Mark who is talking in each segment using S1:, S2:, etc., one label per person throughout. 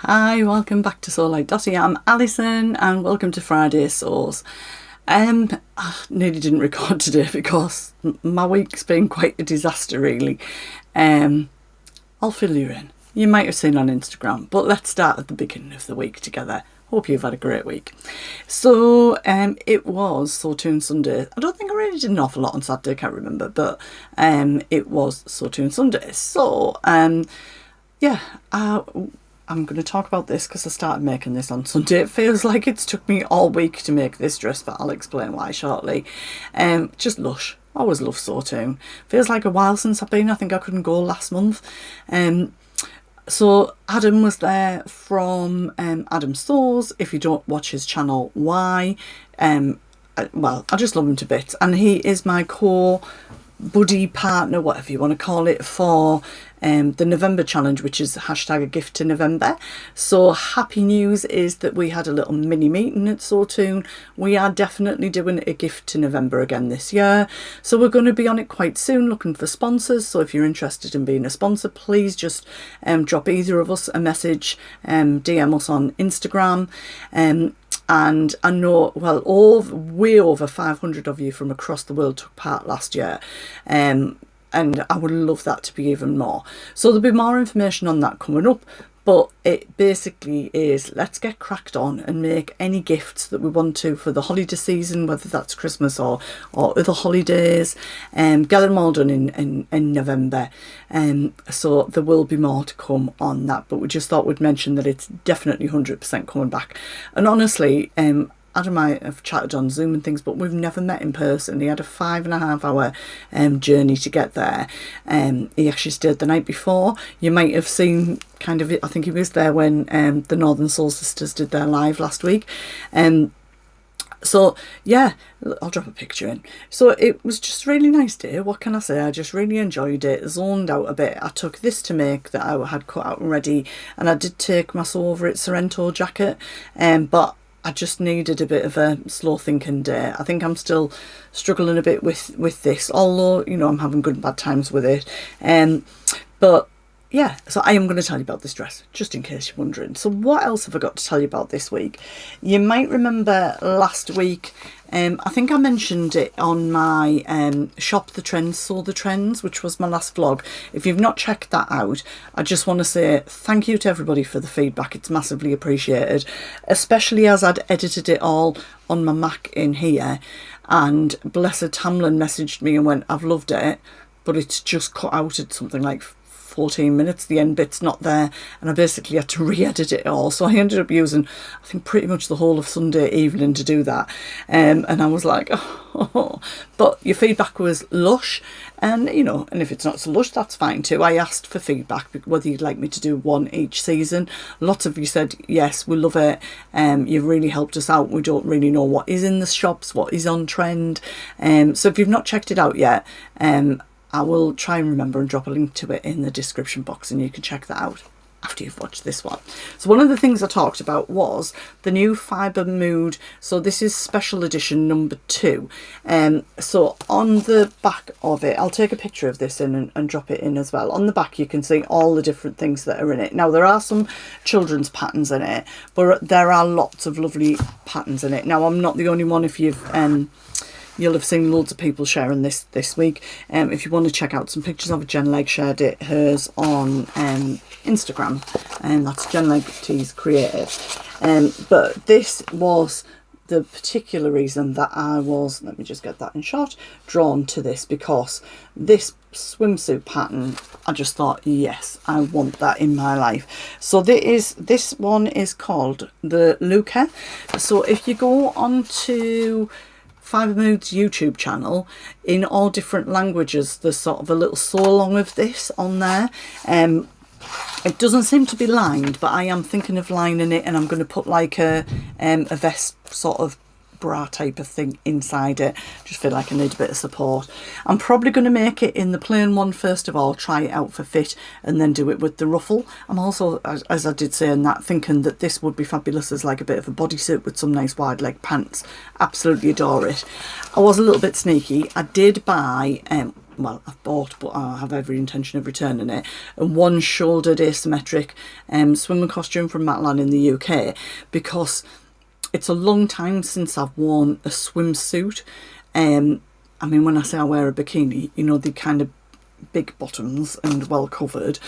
S1: Hi, welcome back to Sew Like Dotty. I'm Alison and welcome to Friday Sews. I nearly didn't record today because my week's been quite a disaster really. I'll fill you in. You might have seen on Instagram, but let's start at the beginning of the week together. Hope you've had a great week. So it was Sawtoon Sunday. I don't think I really did an awful lot on Saturday, I can't remember, but it was Sawtoon Sunday. So yeah, I'm going to talk about this because I started making this on Sunday. It feels like it's took me all week to make this dress, but I'll explain why shortly. Just lush. Always love Sawtoon. Feels like a while since I've been. I think I couldn't go last month. So Adam was there from Adam Sews. If you don't watch his channel, why? Well, I just love him to bits. And he is my buddy partner, whatever you want to call it, for the November challenge, which is hashtag a gift to November. So happy news is that we had a little mini meeting at Sawtoon. We are definitely doing a gift to November again this year, so we're going to be on it quite soon looking for sponsors. So if you're interested in being a sponsor, please just drop either of us a message, DM us on Instagram. And I know, well, way over 500 of you from across the world took part last year. And I would love that to be even more. So there'll be more information on that coming up. But it basically is, let's get cracked on and make any gifts that we want to for the holiday season, whether that's Christmas or other holidays, get them all done in November. So there will be more to come on that, but we just thought we'd mention that it's definitely 100% coming back. And honestly, Adam and I have chatted on Zoom and things, but we've never met in person. He had a 5.5 hour journey to get there. He actually stayed the night before. You might have seen kind of, I think he was there when the Northern Soul Sisters did their live last week. So yeah, I'll drop a picture in. So it was just a really nice day. What can I say? I just really enjoyed it, zoned out a bit. I took this to make that I had cut out and ready, and I did take my Sew Over It Sorrento jacket, but I just needed a bit of a slow thinking day. I think I'm still struggling a bit with this, although, you know, I'm having good and bad times with it. But yeah, so I am going to tell you about this dress, just in case you're wondering. So what else have I got to tell you about this week? You might remember last week, I think I mentioned it on my Shop the Trends, Sew the Trends, which was my last vlog. If you've not checked that out, I just want to say thank you to everybody for the feedback. It's massively appreciated, especially as I'd edited it all on my Mac in here. And blessed Tamlin messaged me and went, I've loved it, but it's just cut out at something like 14 minutes, the end bit's not there, and I basically had to re-edit it all. So I ended up using, I think, pretty much the whole of Sunday evening to do that. And I was like, oh. But your feedback was lush, and you know, and if it's not so lush, that's fine too. I asked for feedback whether you'd like me to do one each season. Lots of you said yes, we love it. You've really helped us out. We don't really know what is in the shops, what is on trend. So if you've not checked it out yet, I will try and remember and drop a link to it in the description box, and you can check that out after you've watched this one. So one of the things I talked about was the new Fibre Mood. So this is special edition number 2. So on the back of it, I'll take a picture of this in and drop it in as well. On the back you can see all the different things that are in it. Now there are some children's patterns in it, but there are lots of lovely patterns in it. Now I'm not the only one. If you've you'll have seen loads of people sharing this week. If you want to check out some pictures of it, Jen Legg shared hers on Instagram, and that's Jen Legg Tees Creative. But this was the particular reason that I was, let me just get that in shot, drawn to this, because this swimsuit pattern, I just thought, yes, I want that in my life. So this one is called the Luca. So if you go on to Fibre Mood's YouTube channel, in all different languages, there's sort of a little sew along of this on there. It doesn't seem to be lined, but I am thinking of lining it, and I'm going to put like a vest sort of bra type of thing inside it. Just feel like I need a bit of support. I'm probably going to make it in the plain one first of all, try it out for fit, and then do it with the ruffle. I'm also, as I did say in that, thinking that this would be fabulous as like a bit of a bodysuit with some nice wide leg pants. Absolutely adore it. I was a little bit sneaky. I did buy well, I've bought, but I have every intention of returning it, a one-shouldered asymmetric swimming costume from Matalan in the UK, because it's a long time since I've worn a swimsuit. I mean, when I say I wear a bikini, you know, the kind of big bottoms and well covered.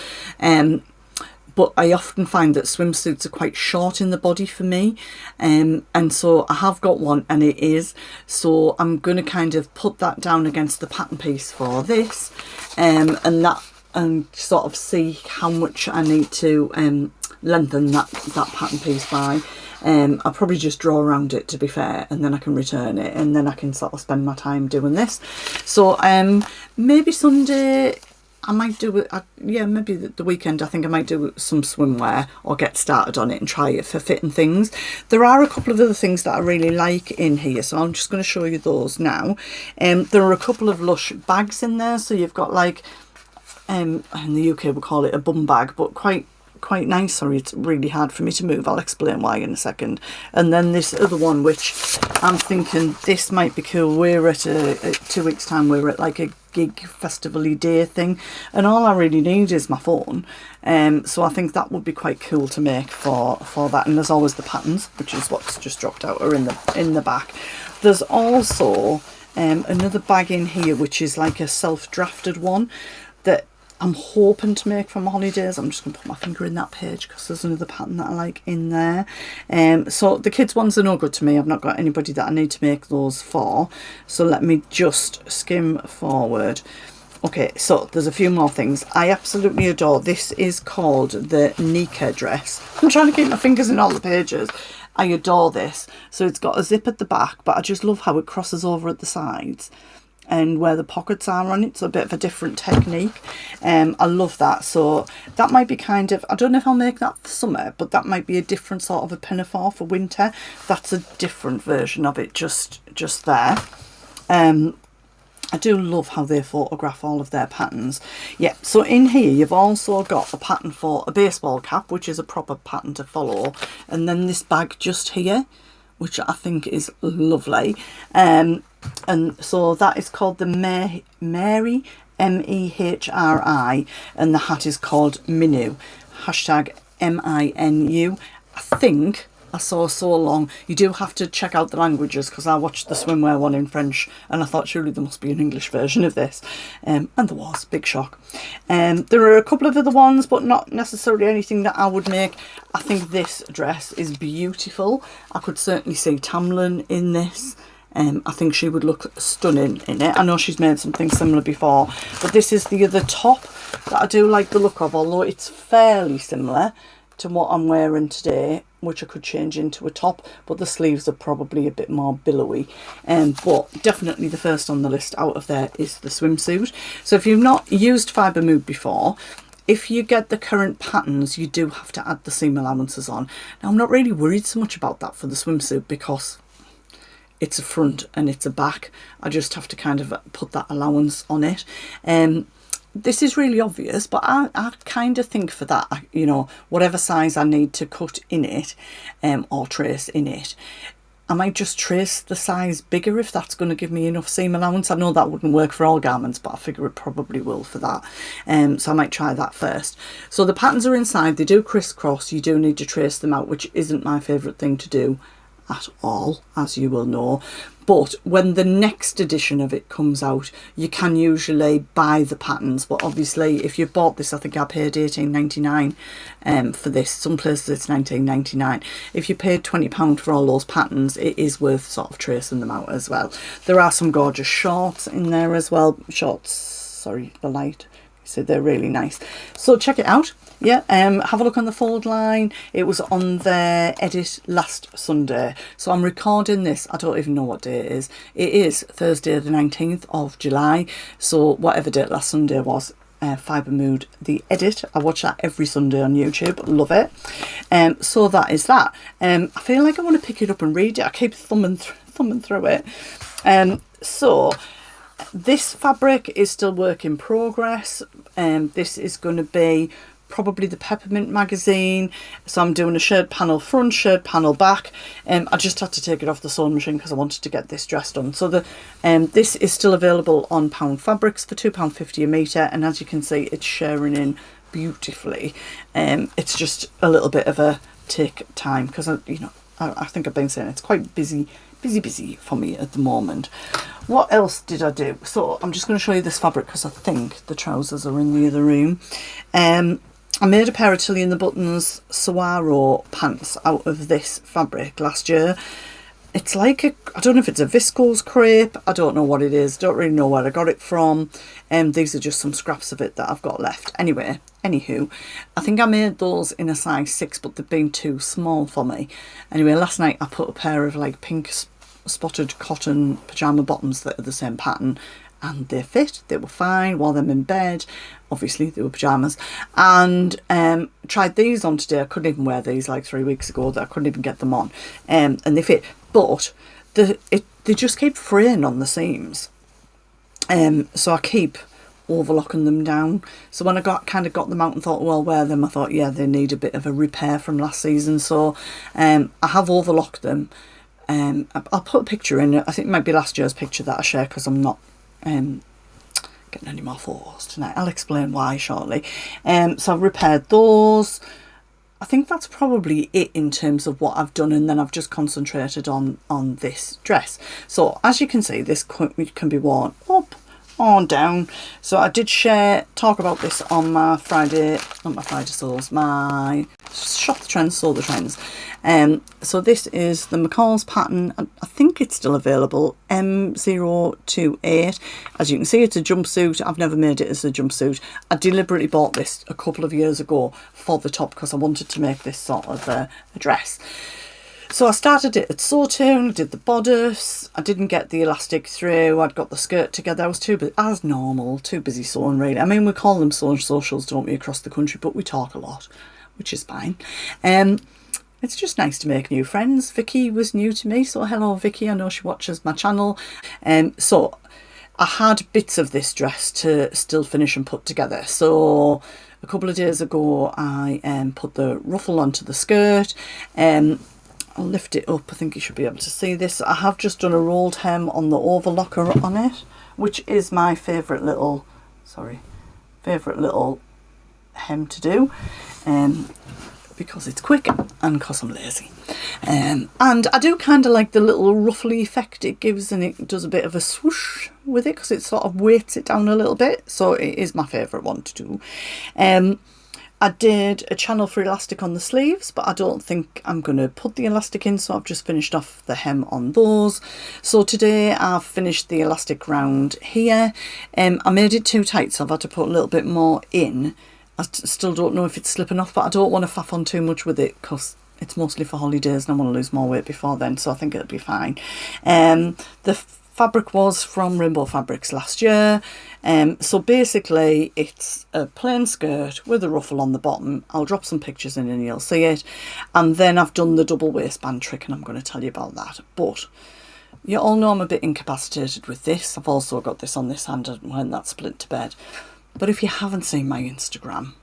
S1: But I often find that swimsuits are quite short in the body for me. And so I have got one, and it is. So I'm going to kind of put that down against the pattern piece for this. And sort of see how much I need to lengthen that pattern piece by. I'll probably just draw around it, to be fair, and then I can return it, and then I can sort of spend my time doing this. So maybe Sunday I might do it. Yeah, maybe the weekend I think I might do some swimwear or get started on it and try it for fitting things. There are a couple of other things that I really like in here, so I'm just going to show you those now. There are a couple of Lush bags in there, so you've got like in the UK we call it a bum bag, but quite nice. Sorry, it's really hard for me to move. I'll explain why in a second. And then this other one, which I'm thinking this might be cool. We're at 2 weeks time, we're at like a gig festival-y day thing, and all I really need is my phone. So I think that would be quite cool to make for that. And there's always the patterns, which is what's just dropped out, or in the back. There's also another bag in here, which is like a self-drafted one that I'm hoping to make for my holidays. I'm just going to put my finger in that page because there's another pattern that I like in there. So the kids ones are no good to me. I've not got anybody that I need to make those for. So let me just skim forward. Okay, so there's a few more things. I absolutely adore. This is called the Nika dress. I'm trying to keep my fingers in all the pages. I adore this. So it's got a zip at the back, but I just love how it crosses over at the sides and where the pockets are on it, so a bit of a different technique. I love that. So that might be kind of, I don't know if I'll make that for summer, but that might be a different sort of a pinafore for winter. That's a different version of it, just there. I do love how they photograph all of their patterns. Yeah, so in here you've also got a pattern for a baseball cap, which is a proper pattern to follow, and then this bag just here, which I think is lovely. And so that is called the Mary, MEHRI, and the hat is called Minu, hashtag MINU. I think I saw so long. You do have to check out the languages, because I watched the swimwear one in French and I thought surely there must be an English version of this, and there was. Big shock. There are a couple of other ones, but not necessarily anything that I would make. I think this dress is beautiful. I could certainly see Tamlin in this. I think she would look stunning in it. I know she's made something similar before, but this is the other top that I do like the look of, although it's fairly similar to what I'm wearing today, which I could change into a top, but the sleeves are probably a bit more billowy. But definitely the first on the list out of there is the swimsuit. So if you've not used Fibre Mood before, if you get the current patterns, you do have to add the seam allowances on. Now, I'm not really worried so much about that for the swimsuit because it's a front and it's a back. I just have to kind of put that allowance on it. This is really obvious, but I kind of think for that, you know, whatever size I need to cut in it or trace in it, I might just trace the size bigger if that's going to give me enough seam allowance. I know that wouldn't work for all garments, but I figure it probably will for that. So I might try that first. So the patterns are inside. They do crisscross. You do need to trace them out, which isn't my favourite thing to do at all, as you will know. But when the next edition of it comes out, you can usually buy the patterns. But obviously, if you bought this, I think I paid $18.99 for this. Some places it's $19.99. If you paid £20 for all those patterns, it is worth sort of tracing them out as well. There are some gorgeous shorts in there as well. Shorts, sorry, the light. So they're really nice. So check it out. Yeah, have a look on the fold line. It was on their edit last Sunday. So I'm recording this. I don't even know what day it is. It is Thursday the 19th of July. So whatever date last Sunday was, Fibre Mood, the edit. I watch that every Sunday on YouTube. Love it. So that is that. I feel like I want to pick it up and read it. I keep thumbing through it. So this fabric is still work in progress. This is going to be probably the Peppermint magazine. So I'm doing a shirred panel front, shirred panel back. I just had to take it off the sewing machine because I wanted to get this dress done. So this is still available on Pound Fabrics for £2.50 a metre, and as you can see, it's shirring in beautifully. It's just a little bit of a take time because I think I've been saying it's quite busy for me at the moment. What else did I do? So I'm just going to show you this fabric because I think the trousers are in the other room. I made a pair of Tilly and the Buttons Saguaro pants out of this fabric last year. It's like I don't know if it's a viscose crepe, I don't know what it is, don't really know where I got it from. These are just some scraps of it that I've got left. Anywho, I think I made those in a size 6, but they've been too small for me. Anyway, last night I put a pair of like pink spotted cotton pyjama bottoms that are the same pattern, and they fit, they were fine while I'm in bed. Obviously they were pyjamas, and tried these on today. I couldn't even wear these like 3 weeks ago, that I couldn't even get them on, and they fit, but they just keep fraying on the seams, so I keep overlocking them down. So when I got them out and thought, well, I'll wear them, I thought, yeah, they need a bit of a repair from last season, so I have overlocked them. I'll put a picture in it. I think it might be last year's picture that I share because I'm not getting any more photos tonight. I'll explain why shortly. So I've repaired those. I think that's probably it in terms of what I've done, and then I've just concentrated on this dress. So as you can see, this can be worn up or down. So I did talk about this on my Friday, not my Friday sews, my Shop the Trends, Sew the Trends. So this is the McCall's pattern. I think it's still available, M028. As you can see, it's a jumpsuit. I've never made it as a jumpsuit. I deliberately bought this a couple of years ago for the top because I wanted to make this sort of a dress. So I started it at sew-tune, did the bodice. I didn't get the elastic through. I'd got the skirt together. I was too busy, as normal, too busy sewing really. I mean, we call them sewing socials, don't we, across the country, but we talk a lot, which is fine. It's just nice to make new friends. Vicky was new to me, so hello Vicky, I know she watches my channel. So I had bits of this dress to still finish and put together. So a couple of days ago I put the ruffle onto the skirt. I'll lift it up, I think you should be able to see this. I have just done a rolled hem on the overlocker on it, which is my favourite little hem to do. Because it's quick and because I'm lazy. And I do kind of like the little ruffly effect it gives, and it does a bit of a swoosh with it because it sort of weights it down a little bit. So it is my favourite one to do. I did a channel for elastic on the sleeves, but I don't think I'm going to put the elastic in, so I've just finished off the hem on those. So today I've finished the elastic round here. I made it too tight, so I've had to put a little bit more in. I still don't know if it's slipping off, but I don't want to faff on too much with it because it's mostly for holidays and I want to lose more weight before then, so I think it'll be fine. The fabric was from Rainbow Fabrics last year. So basically it's a plain skirt with a ruffle on the bottom. I'll drop some pictures in and you'll see it. And then I've done the double waistband trick, and I'm going to tell you about that. But you all know I'm a bit incapacitated with this. I've also got this on this hand when that split to bed. But if you haven't seen my Instagram,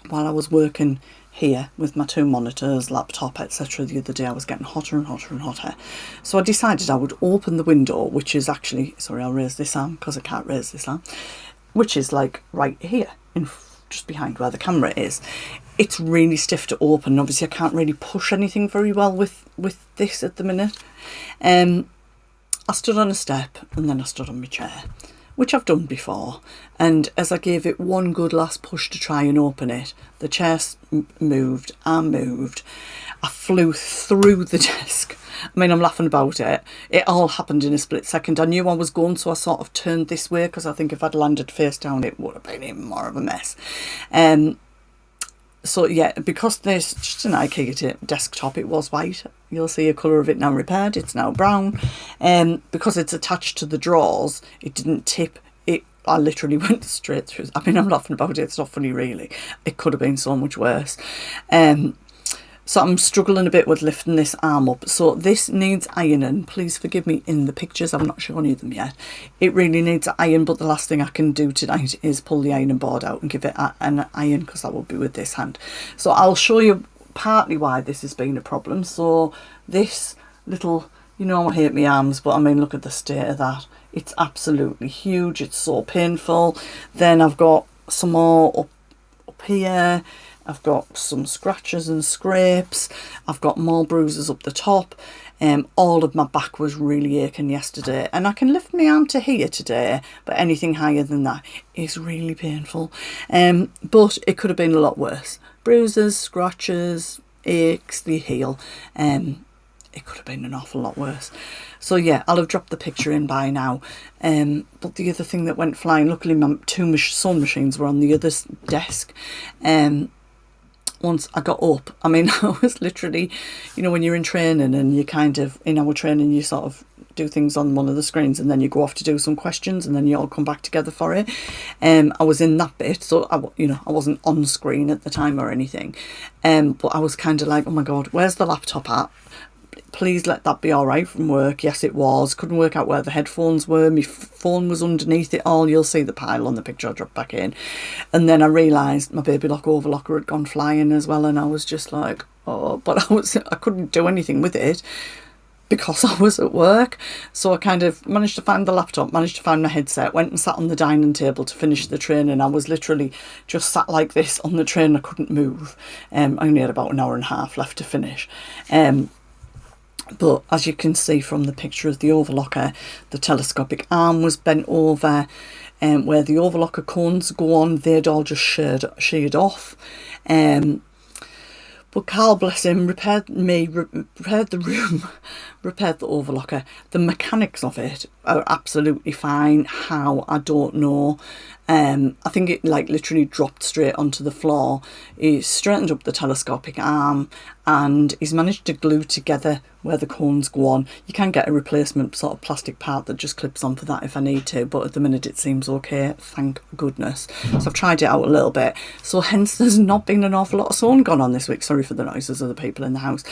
S1: while I was working here with my 2 monitors, laptop, etc. the other day, I was getting hotter and hotter and hotter. So I decided I would open the window, which is actually, sorry, I'll raise this arm because I can't raise this arm, which is like right here, just behind where the camera is. It's really stiff to open. Obviously, I can't really push anything very well with this at the minute. I stood on a step and then I stood on my chair, which I've done before, and as I gave it one good last push to try and open it, the chair moved, I flew through the desk. I mean, I'm laughing about it. It all happened in a split second. I knew I was going, so I sort of turned this way because I think if I'd landed face down it would have been even more of a mess. So yeah, because there's just an IKEA desktop, it was white. You'll see a colour of it now repaired. It's now brown. Because it's attached to the drawers, it didn't tip. I literally went straight through. I mean, I'm laughing about it. It's not funny, really. It could have been so much worse. So I'm struggling a bit with lifting this arm up. So this needs ironing. Please forgive me in the pictures. I'm not showing you them yet. It really needs iron, but the last thing I can do tonight is pull the ironing board out and give it an iron, because that will be with this hand. So I'll show you partly why this has been a problem. So this little, you know, I hate my arms, but I mean, look at the state of that. It's absolutely huge. It's so painful. Then I've got some more up here. I've got some scratches and scrapes. I've got more bruises up the top. All of my back was really aching yesterday, and I can lift my arm to here today, but anything higher than that is really painful. But it could have been a lot worse. Bruises, scratches, aches, they heal. It could have been an awful lot worse. So yeah, I'll have dropped the picture in by now. But the other thing that went flying, luckily my two sewing machines were on the other desk. Once I got up, I mean, I was literally, you know, when you're in training and you kind of, in our training, you sort of do things on one of the screens and then you go off to do some questions and then you all come back together for it. I was in that bit, so I wasn't on screen at the time or anything. But I was kind of like, oh my God, where's the laptop at? Please let that be all right from work. Yes, it was. Couldn't work out where the headphones were. My phone was underneath it all. You'll see the pile on the picture I dropped back in. And then I realised my baby lock overlocker had gone flying as well, and I was just like, oh, but I couldn't do anything with it because I was at work. So I kind of managed to find the laptop, managed to find my headset, went and sat on the dining table to finish the training. I was literally just sat like this on the train. I couldn't move. I only had about an hour and a half left to finish. But as you can see from the picture of the overlocker, the telescopic arm was bent over, and where the overlocker cones go on, they'd all just sheared off. But Carl, bless him, repaired the room, repaired the overlocker. The mechanics of it are absolutely fine. How, I don't know. I think it like literally dropped straight onto the floor. He straightened up the telescopic arm and he's managed to glue together where the cones go on. You can get a replacement sort of plastic part that just clips on for that if I need to, but at the minute it seems okay, thank goodness. So I've tried it out a little bit. So hence there's not been an awful lot of sewing gone on this week. Sorry for the noises of the people in the house.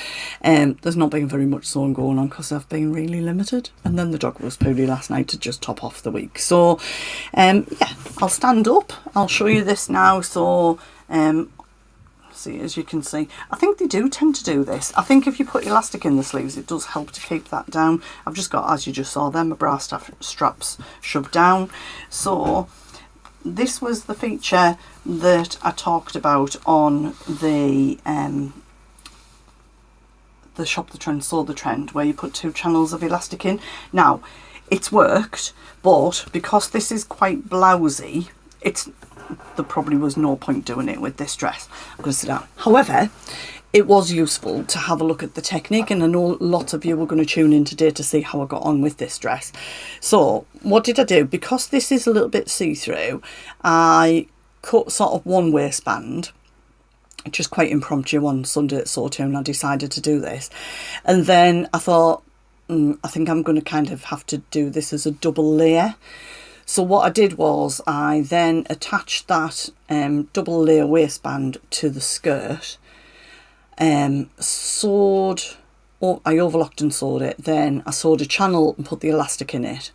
S1: There's not been very much sewing going on because I've been really limited. And then the dog was poorly last night to just top off the week. So yeah, I'll stand up. I'll show you this now. So see, as you can see, I think they do tend to do this. I think if you put elastic in the sleeves, it does help to keep that down. I've just got, as you just saw there, my bra straps shoved down. So this was the feature that I talked about on the Shop the Trend, Sew the Trend, where you put 2 channels of elastic in. Now, it's worked, but because this is quite blousy, there probably was no point doing it with this dress. I'm going to sit down. However, it was useful to have a look at the technique, and I know lots of you were going to tune in today to see how I got on with this dress. So what did I do? Because this is a little bit see-through, I cut sort of one waistband, just quite impromptu on Sunday at Sawtune. I decided to do this, and then I thought, I think I'm going to kind of have to do this as a double layer. So what I did was I then attached that double layer waistband to the skirt, sewed, I overlocked and sewed it, then I sewed a channel and put the elastic in it,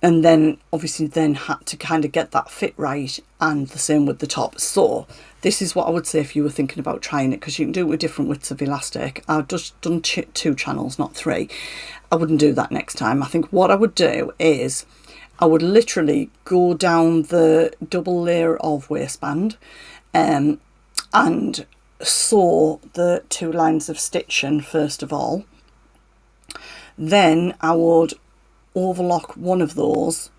S1: and then obviously then had to kind of get that fit right, and the same with the top. So this is what I would say if you were thinking about trying it, because you can do it with different widths of elastic. I've just done 2 channels, not 3. I wouldn't do that next time. I think what I would do is I would literally go down the double layer of waistband and sew the 2 lines of stitching first of all. Then I would overlock one of those.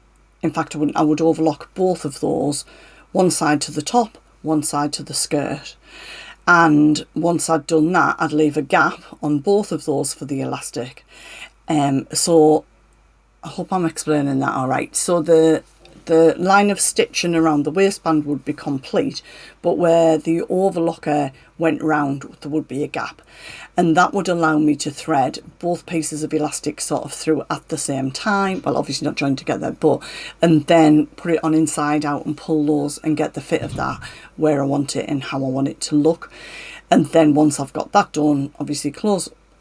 S1: In fact, I would overlock both of those, one side to the top, one side to the skirt. And once I'd done that, I'd leave a gap on both of those for the elastic. So I hope I'm explaining that all right. So the line of stitching around the waistband would be complete, but where the overlocker went round, there would be a gap, and that would allow me to thread both pieces of elastic sort of through at the same time. Well, obviously not joined together, and then put it on inside out and pull those and get the fit of that where I want it and how I want it to look. And then once I've got that done, obviously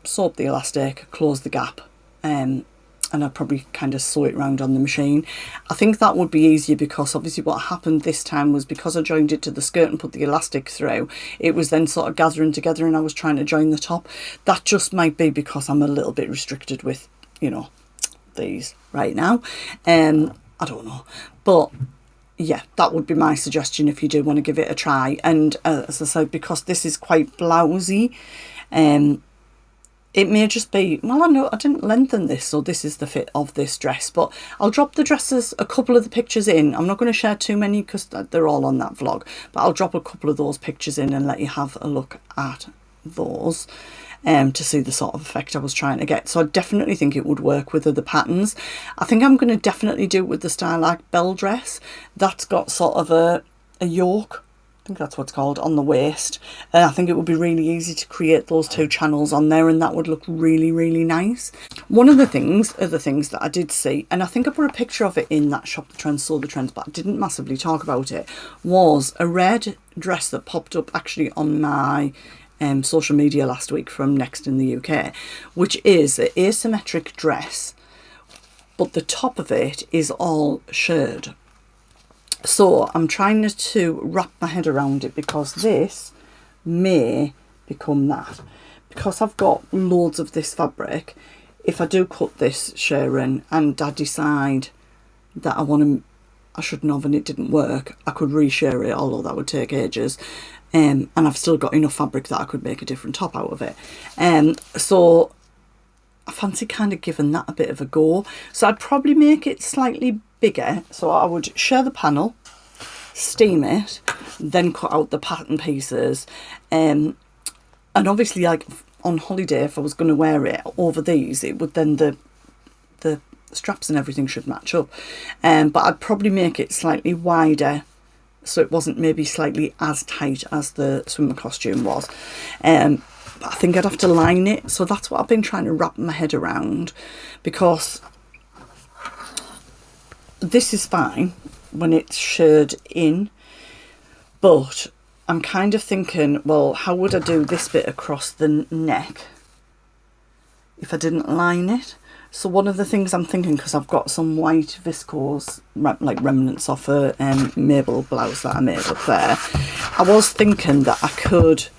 S1: sew up the elastic, close the gap, and I'd probably kind of sew it round on the machine. I think that would be easier because obviously what happened this time was because I joined it to the skirt and put the elastic through, it was then sort of gathering together and I was trying to join the top. That just might be because I'm a little bit restricted with, you know, these right now. I don't know. But yeah, that would be my suggestion if you do want to give it a try. And as I said, because this is quite blousy, it may just be, well, I know I didn't lengthen this, so this is the fit of this dress. But I'll drop the dresses, a couple of the pictures in. I'm not going to share too many because they're all on that vlog. But I'll drop a couple of those pictures in and let you have a look at those to see the sort of effect I was trying to get. So I definitely think it would work with other patterns. I think I'm going to definitely do it with the Stylac Bell dress. That's got sort of a yoke, I think that's what it's called, on the waist. I think it would be really easy to create those two channels on there and that would look really, really nice. One of the things, other things that I did see, and I think I put a picture of it in that Shop the Trends, Sew the Trends, but I didn't massively talk about it, was a red dress that popped up actually on my social media last week from Next in the UK, which is an asymmetric dress, but the top of it is all shirred. So I'm trying to wrap my head around it because this may become that. Because I've got loads of this fabric, if I do cut this shirring and I decide that I shouldn't have and it didn't work, I could reshare it, although that would take ages. And I've still got enough fabric that I could make a different top out of it. So I fancy kind of giving that a bit of a go. So I'd probably make it slightly bigger. So I would share the panel, steam it, then cut out the pattern pieces. And obviously, like on holiday, if I was going to wear it over these, it would then the straps and everything should match up. But I'd probably make it slightly wider, so it wasn't maybe slightly as tight as the swimmer costume was. But I think I'd have to line it. So that's what I've been trying to wrap my head around, because this is fine when it's shirred in, but I'm kind of thinking, well, how would I do this bit across the neck if I didn't line it? So one of the things I'm thinking, because I've got some white viscose, like remnants of a Mabel blouse that I made up there, I was thinking that I could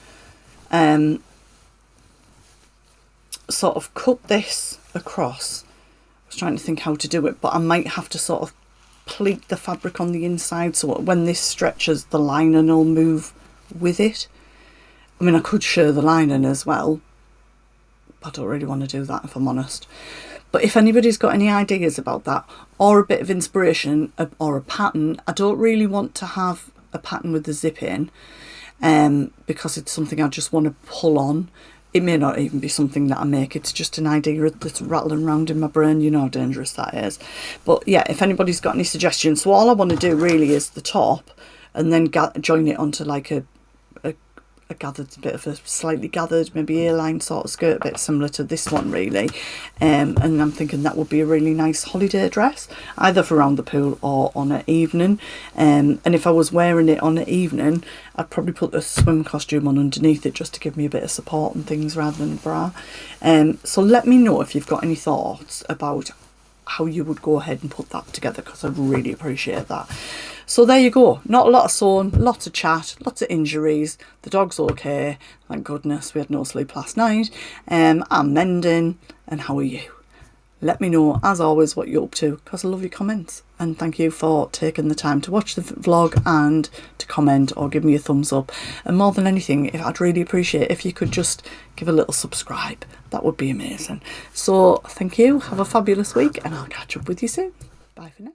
S1: sort of cut this across. I was trying to think how to do it, but I might have to sort of pleat the fabric on the inside so when this stretches, the lining will move with it. I mean, I could share the lining as well, but I don't really want to do that, if I'm honest. But if anybody's got any ideas about that, or a bit of inspiration, or a pattern, I don't really want to have a pattern with the zip in, because it's something I just want to pull on. It may not even be something that I make, it's just an idea that's rattling around in my brain. You know how dangerous that is. But yeah, if anybody's got any suggestions, so all I want to do really is the top, and then join it onto like a gathered, bit of a slightly gathered, maybe A-line sort of skirt, a bit similar to this one really. And I'm thinking that would be a really nice holiday dress, either for around the pool or on an evening. And if I was wearing it on an evening, I'd probably put a swim costume on underneath it just to give me a bit of support and things rather than a bra. So let me know if you've got any thoughts about how you would go ahead and put that together, because I'd really appreciate that. So there you go. Not a lot of sewing, lots of chat, lots of injuries. The dog's okay, thank goodness. We had no sleep last night. I'm mending. And how are you? Let me know, as always, what you're up to, because I love your comments. And thank you for taking the time to watch the vlog and to comment or give me a thumbs up. And more than anything, I'd really appreciate if you could just give a little subscribe. That would be amazing. So thank you. Have a fabulous week, and I'll catch up with you soon. Bye for now.